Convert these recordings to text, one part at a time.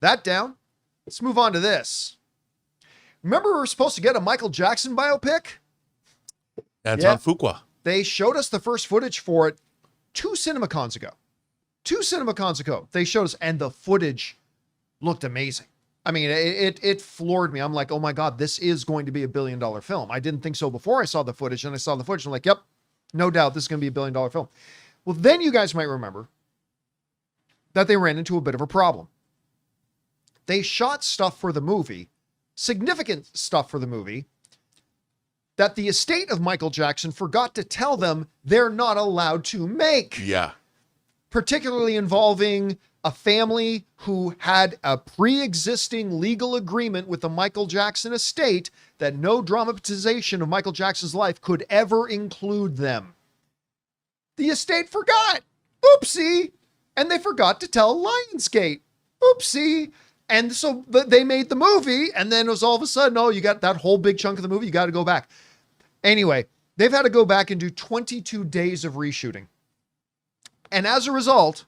That down. Let's move on to this. Remember we were supposed to get a Michael Jackson biopic? Anton Fuqua. They showed us the first footage for it 2 CinemaCons ago. 2 CinemaCons ago. They showed us, and the footage looked amazing. I mean, it floored me. I'm like, oh my God, this is going to be $1 billion film. I didn't think so before I saw the footage, and I saw the footage. I'm like, yep, no doubt this is going to be $1 billion film. Well, then you guys might remember that they ran into a bit of a problem. They shot stuff for the movie, significant stuff for the movie, that the estate of Michael Jackson forgot to tell them they're not allowed to make. Yeah. Particularly involving a family who had a pre-existing legal agreement with the Michael Jackson estate that no dramatization of Michael Jackson's life could ever include them. The estate forgot. Oopsie. And they forgot to tell Lionsgate. Oopsie. And so they made the movie, and then it was all of a sudden, oh, you got that whole big chunk of the movie, you got to go back. Anyway, they've had to go back and do 22 days of reshooting. And as a result,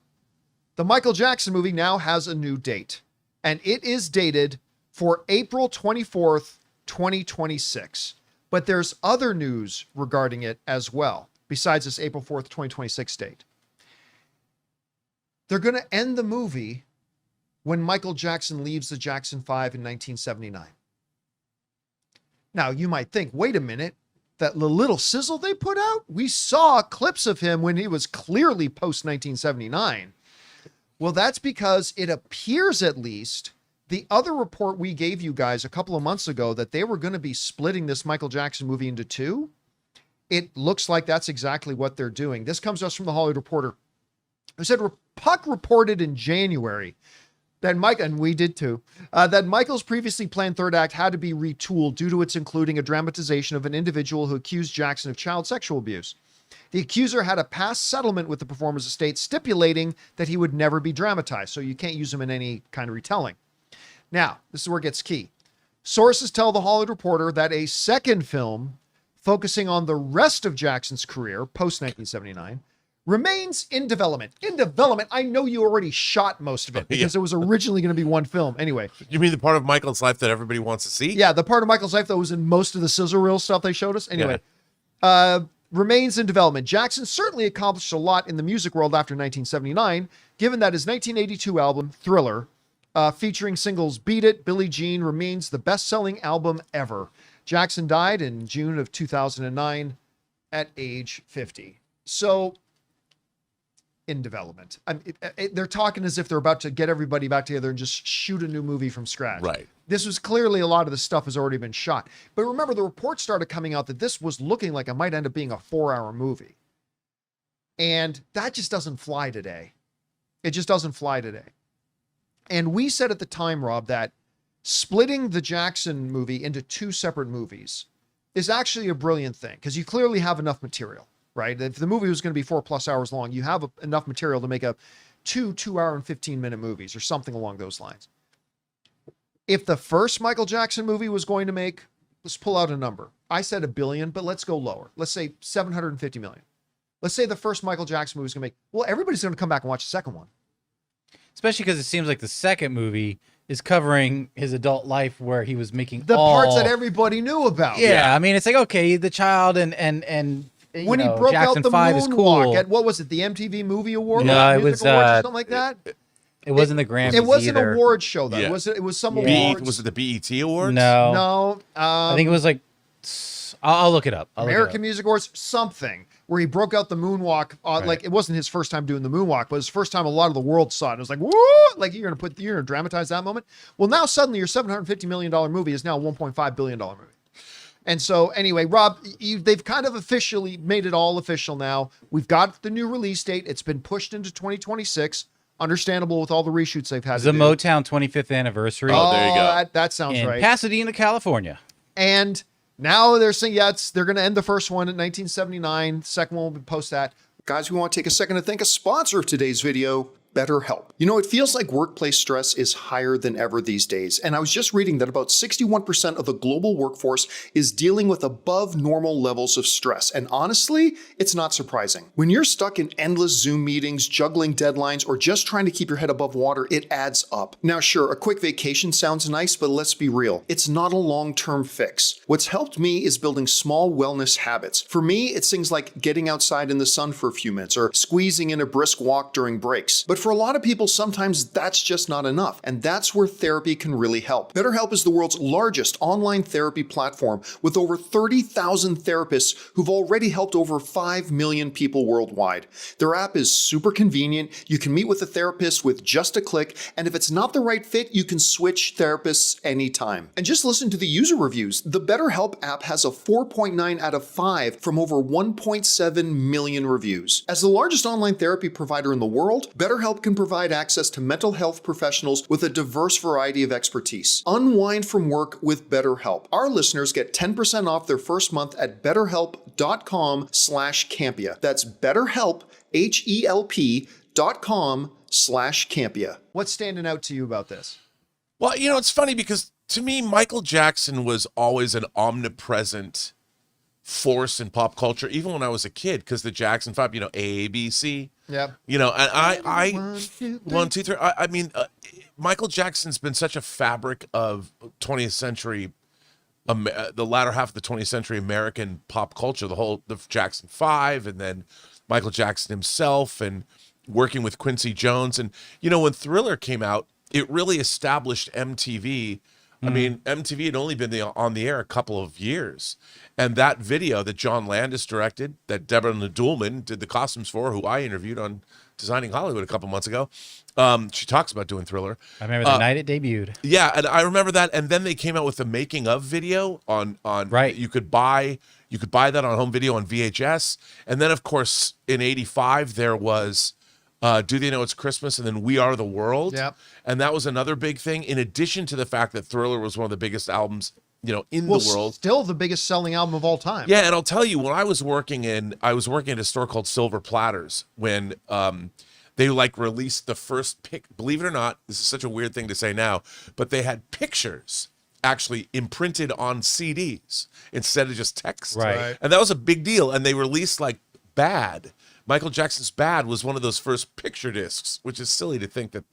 the Michael Jackson movie now has a new date, and it is dated for April 24th, 2026. But there's other news regarding it as well, besides this April 4th, 2026 date. They're going to end the movie when Michael Jackson leaves the Jackson 5 in 1979. Now, you might think, wait a minute, that little sizzle they put out? We saw clips of him when he was clearly post-1979. Well, that's because it appears, at least, the other report we gave you guys a couple of months ago that they were going to be splitting this Michael Jackson movie into 2. It looks like that's exactly what they're doing. This comes to us from the Hollywood Reporter, who said Puck reported in January that and we did too, that Michael's previously planned third act had to be retooled due to its including a dramatization of an individual who accused Jackson of child sexual abuse. The accuser had a past settlement with the performer's estate stipulating that he would never be dramatized, so you can't use him in any kind of retelling. Now, this is where it gets key. Sources tell the Hollywood Reporter that a second film focusing on the rest of Jackson's career post-1979 remains in development. In development, I know you already shot most of it because it was originally going to be one film. Anyway. You mean the part of Michael's life that everybody wants to see? Yeah, the part of Michael's life that was in most of the sizzle reel stuff they showed us. Anyway, remains in development. Jackson certainly accomplished a lot in the music world after 1979, given that his 1982 album, Thriller, featuring singles Beat It, Billie Jean, remains the best-selling album ever. Jackson died in June of 2009 at age 50. So, in development. They're talking as if they're about to get everybody back together and just shoot a new movie from scratch. Right. This was clearly a lot of the stuff has already been shot. But remember, the reports started coming out that this was looking like it might end up being a 4-hour movie. And that just doesn't fly today. It just doesn't fly today. And we said at the time, Rob, that splitting the Jackson movie into 2 separate movies is actually a brilliant thing because you clearly have enough material. Right? If the movie was going to be 4+ hours long, you have enough material to make a 2-hour and 15-minute movies or something along those lines. If the first Michael Jackson movie was going to make, let's pull out a number. I said $1 billion, but let's go lower. Let's say $750 million. Let's say the first Michael Jackson movie is going to make, well, everybody's going to come back and watch the second one. Especially because it seems like the second movie is covering his adult life where he was making the parts that everybody knew about. Yeah, I mean, it's like, okay, the child and when he broke Jackson out the 5 is moonwalk cool. at, what was it, the MTV Movie Award? No, it was something like that. It wasn't the Grammys. It wasn't either. an award show though. Yeah. It was some B, awards. was it the BET Awards? No, I think it was like. I'll look it up. American Music Awards, something where he broke out the moonwalk. Like it wasn't his first time doing the moonwalk, but it was the first time a lot of the world saw it. It was like, woo! Like you're gonna dramatize that moment. Well, now suddenly your $750 million movie is now a $1.5 billion movie. And so anyway, Rob, they've kind of officially made it all official now. We've got the new release date. It's been pushed into 2026. Understandable with all the reshoots they've had. It's the Motown 25th anniversary. Oh, there you go. That sounds in right. Pasadena, California. And now they're saying, they're going to end the first one in 1979. The second one will be post that. Guys, we want to take a second to thank a sponsor of today's video, BetterHelp. You know, it feels like workplace stress is higher than ever these days, and I was just reading that about 61% of the global workforce is dealing with above normal levels of stress, and honestly, it's not surprising. When you're stuck in endless Zoom meetings, juggling deadlines, or just trying to keep your head above water, it adds up. Now sure, a quick vacation sounds nice, but let's be real, it's not a long-term fix. What's helped me is building small wellness habits. For me, it's things like getting outside in the sun for a few minutes, or squeezing in a brisk walk during breaks. But for a lot of people, sometimes that's just not enough, and that's where therapy can really help. BetterHelp is the world's largest online therapy platform with over 30,000 therapists who've already helped over 5 million people worldwide. Their app is super convenient. You can meet with a therapist with just a click, and if it's not the right fit, you can switch therapists anytime. And just listen to the user reviews. The BetterHelp app has a 4.9 out of 5 from over 1.7 million reviews. As the largest online therapy provider in the world, BetterHelp can provide access to mental health professionals with a diverse variety of expertise. Unwind from work with BetterHelp. Our listeners get 10% off their first month at betterhelp.com/Campea. That's BetterHelp, HELP.com/Campea. What's standing out to you about this? Well, you know, it's funny because to me, Michael Jackson was always an omnipresent force in pop culture, even when I was a kid, because the Jackson 5, you know, A, B, C. Yep. You know, and I 1, 2, 3. I mean, Michael Jackson's been such a fabric of 20th century, the latter half of the 20th century American pop culture, the Jackson 5, and then Michael Jackson himself, and working with Quincy Jones. And, you know, when Thriller came out, it really established MTV. I mean, MTV had only been on the air a couple of years. And that video that John Landis directed, that Deborah Nadoolman did the costumes for, who I interviewed on Designing Hollywood a couple months ago, she talks about doing Thriller. I remember the night it debuted. Yeah, and I remember that. And then they came out with the making of video on right. You could buy that on home video on VHS. And then, of course, in '85, there was Do They Know It's Christmas? And then We Are the World. Yep. And that was another big thing, in addition to the fact that Thriller was one of the biggest albums, you know, in the world. Still the biggest selling album of all time. Yeah, and I'll tell you, when I was working at a store called Silver Platters, when they like released the first believe it or not, this is such a weird thing to say now, but they had pictures actually imprinted on CDs instead of just text. Right. And that was a big deal. And they released like Bad. Michael Jackson's Bad was one of those first picture discs, which is silly to think that.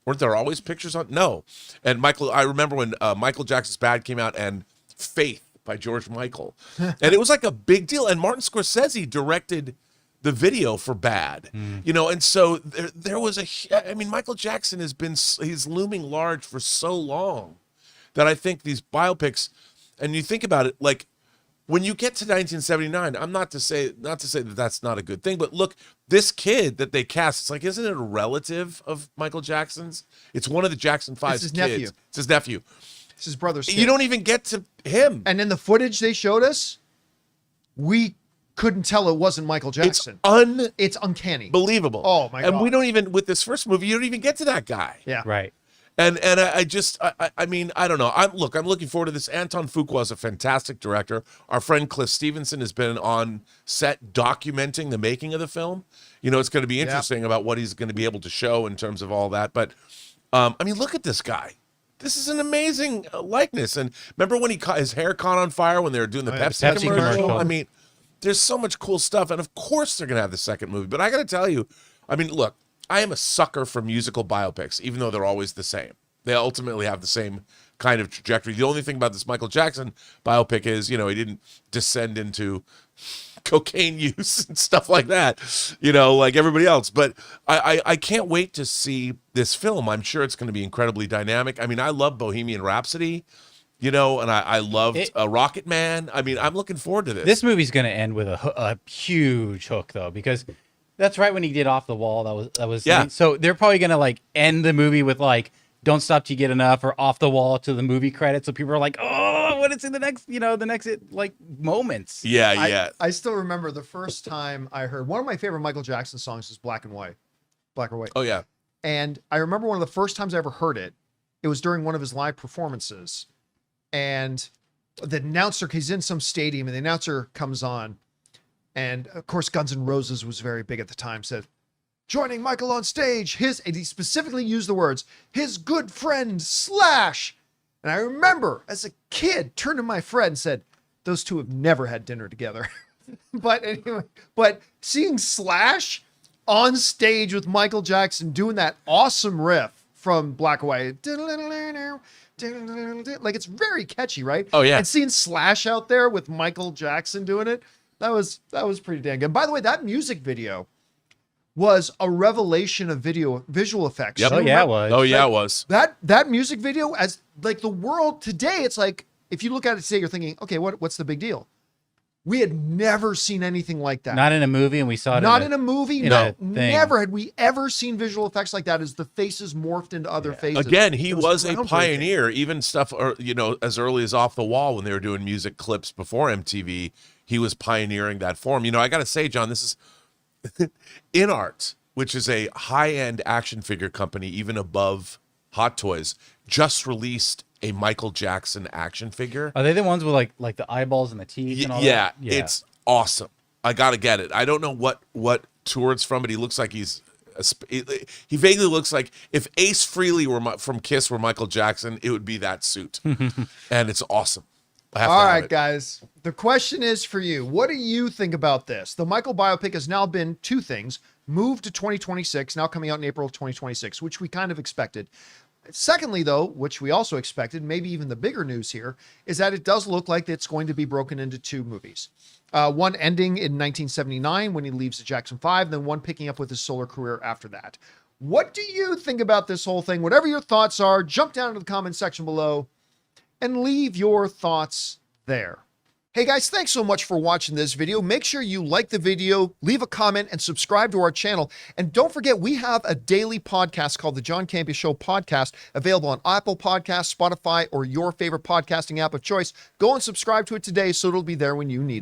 Weren't there always pictures on? No. And I remember when Michael Jackson's Bad came out, and Faith by George Michael. And it was like a big deal. And Martin Scorsese directed the video for Bad. You know, and so there was Michael Jackson he's looming large for so long that I think these biopics, and you think about it, like, when you get to 1979, I'm not to say that that's not a good thing, but look, this kid that they cast, it's like, isn't it a relative of Michael Jackson's? It's one of the Jackson 5's kids. Nephew. It's his nephew. It's his brother's kid. You don't even get to him. And in the footage they showed us, we couldn't tell it wasn't Michael Jackson. It's uncanny. Unbelievable. Oh, my God. And we don't even, with this first movie, you don't even get to that guy. Yeah. Right. And I mean, I don't know. I'm looking forward to this. Anton Fuqua is a fantastic director. Our friend Cliff Stevenson has been on set documenting the making of the film. You know, it's going to be interesting about what he's going to be able to show in terms of all that. But, I mean, look at this guy. This is an amazing likeness. And remember when his hair caught on fire when they were doing the Pepsi commercial? I mean, there's so much cool stuff. And, of course, they're going to have the second movie. But I got to tell you, I mean, look, I am a sucker for musical biopics, even though they're always the same. They ultimately have the same kind of trajectory. The only thing about this Michael Jackson biopic is, you know, he didn't descend into cocaine use and stuff like that, you know, like everybody else. But I can't wait to see this film. I'm sure it's going to be incredibly dynamic. I mean, I love Bohemian Rhapsody, you know, and I loved Rocket Man. I mean, I'm looking forward to this. This movie's going to end with a huge hook, though, because that's right when he did Off the Wall. That was yeah. So they're probably going to like end the movie with like Don't Stop Till You Get Enough or Off the Wall to the movie credits. So people are like, oh, what is in the next, like moments. Yeah. I still remember the first time I heard one of my favorite Michael Jackson songs is Black or White. Oh, yeah. And I remember one of the first times I ever heard it, it was during one of his live performances. And the announcer, he's in some stadium and the announcer comes on. And of course, Guns N' Roses was very big at the time, said, joining Michael on stage, and he specifically used the words, his good friend Slash. And I remember as a kid, turned to my friend and said, those two have never had dinner together. But anyway, seeing Slash on stage with Michael Jackson doing that awesome riff from Black and White, like it's very catchy, right? Oh, yeah. And seeing Slash out there with Michael Jackson doing it, that was pretty dang good. By the way, that music video was a revelation of visual effects. Yep. Oh yeah, it was. Oh yeah, it was. That music video, as like the world today, it's like if you look at it today, you're thinking, okay, what's the big deal? We had never seen anything like that. Not in a movie, and we saw it Not in a movie. No, a thing. never had we ever seen visual effects like that as the faces morphed into other faces. Again, he It was a groundbreaking. pioneer. Even stuff, as early as Off the Wall when they were doing music clips before MTV, he was pioneering that form. I got to say, John, this is InArt, which is a high-end action figure company, even above Hot Toys, just released a Michael Jackson action figure. Are they the ones with like the eyeballs and the teeth and all Yeah, that? it's awesome. I gotta get it. I don't know what tour it's from, but he looks like he vaguely looks like if Ace Frehley from Kiss were Michael Jackson, it would be that suit, and it's awesome. I have to All have right, it. guys. The question is for you. What do you think about this? The Michael biopic has now been two things: moved to 2026, now coming out in April of 2026, which we kind of expected. Secondly, though, which we also expected, maybe even the bigger news here, is that it does look like it's going to be broken into two movies. One ending in 1979 when he leaves the Jackson 5, then one picking up with his solo career after that. What do you think about this whole thing? Whatever your thoughts are, jump down to the comment section below and leave your thoughts there. Hey guys, thanks so much for watching this video. Make sure you like the video, leave a comment, and subscribe to our channel. And don't forget, we have a daily podcast called the John Campea Show podcast, available on Apple Podcasts, Spotify, or your favorite podcasting app of choice. Go and subscribe to it today so it'll be there when you need it.